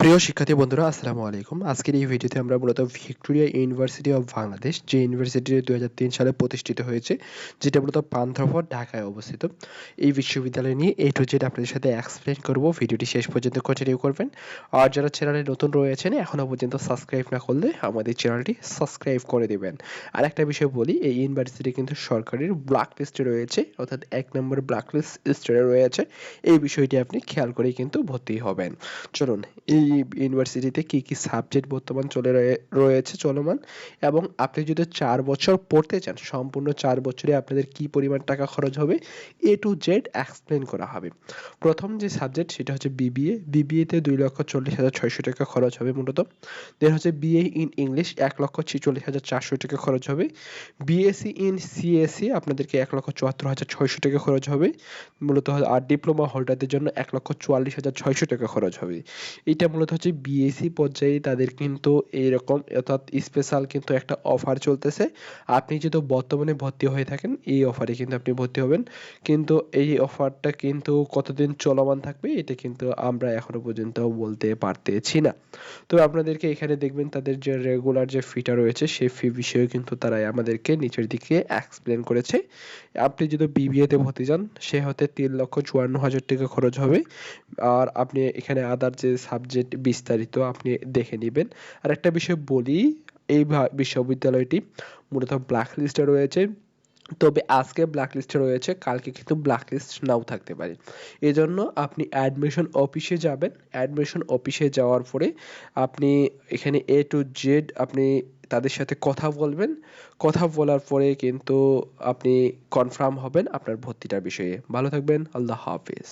প্রিয় শিক্ষার্থী বন্ধুরা, আসসালামু আলাইকুম। আজকের এই ভিডিওতে আমরা মূলত ভিক্টোরিয়া ইউনিভার্সিটি অফ বাংলাদেশ, যে ইউনিভার্সিটি 2003 সালে প্রতিষ্ঠিত হয়েছে, যেটা মূলত পান্থপথ ঢাকায় অবস্থিত, এই বিশ্ববিদ্যালয় নিয়ে A to Z আপনাদের সাথে এক্সপ্লেন করব। ভিডিওটি শেষ পর্যন্ত কন্টিনিউ করবেন। আর যারা চ্যানেলে নতুন রয়েছেন, এখনো পর্যন্ত সাবস্ক্রাইব না করলে আমাদের চ্যানেলটি সাবস্ক্রাইব করে দিবেন। আর একটা বিষয় বলি, এই ইউনিভার্সিটি কিন্তু সরকারের ব্ল্যাক লিস্টে রয়েছে, অর্থাৎ 1 নম্বর ব্ল্যাক লিস্টে রয়েছে। এই বিষয়টি আপনি খেয়াল করেই কিন্তু ভর্তি হবেন। চলুন, এই ইউনিভার্সিটিতে কি কি সাবজেক্ট বর্তমান রয়েছে চলমান, এবং আপনি যদি 4 বছর পড়তে চান, সম্পূর্ণ 4 বছরে আপনাদের কি পরিমাণ টাকা খরচ হবে, A to Z এক্সপ্লেন করা হবে। প্রথম যে সাবজেক্ট সেটা হচ্ছে বিবিএ। বিবিএতে 2,40,600 টাকা খরচ হবে মূলত। দেন হচ্ছে বিএ ইন ইংলিশ 1,46,400 টাকা খরচ হবে। বিএসসি ইন সিএসসি আপনাদেরকে 1,74,600 টাকা খরচ হবে মূলত। আর ডিপ্লোমা হোল্ডারদের জন্য 1,44,600 টাকা খরচ হবে। এটা মূলত হচ্ছে বিএসসি পর্যায়ে তাদের কিন্তু এইরকম, অর্থাৎ স্পেশাল কিন্তু একটা অফার চলতেছে। আপনি যদি বর্তমানে ভর্তি হয়ে থাকেন, এই অফারে কিন্তু আপনি ভর্তি হবেন। কিন্তু এই অফারটা কিন্তু কতদিন চলমান থাকবে এটা কিন্তু আমরা এখনো পর্যন্ত বলতে পারতেছি না। তো আপনাদেরকে এখানে দেখবেন তাদের যে রেগুলার যে ফিটা রয়েছে সেই ফি বিষয়ে কিন্তু তারা আমাদেরকে নিচের দিকে এক্সপ্লেন করেছে। আপনি যদি বিবিএতে ভর্তি যান, সে হতে 3,54,000 টাকা খরচ হবে। আর আপনি এখানে আদার যে সাবজেক্ট বিস্তারিত আপনি দেখে নিবেন। আর একটা বিষয় বলি, এই বিশ্ববিদ্যালয়টি মূলত ব্ল্যাক লিস্টে রয়েছে। তবে আজকে ব্ল্যাক লিস্টে রয়েছে, কালকে কিন্তু ব্ল্যাক লিস্ট নাও থাকতে পারে। এজন্য আপনি অ্যাডমিশন অফিসে যাবেন। অ্যাডমিশন অফিসে যাওয়ার পরে আপনি এখানে A to Z আপনি তাদের সাথে কথা বলবেন। কথা বলার পরে কিন্তু আপনি কনফার্ম হবেন আপনার ভর্তিটার বিষয়ে। ভালো থাকবেন। আল্লাহ হাফেজ।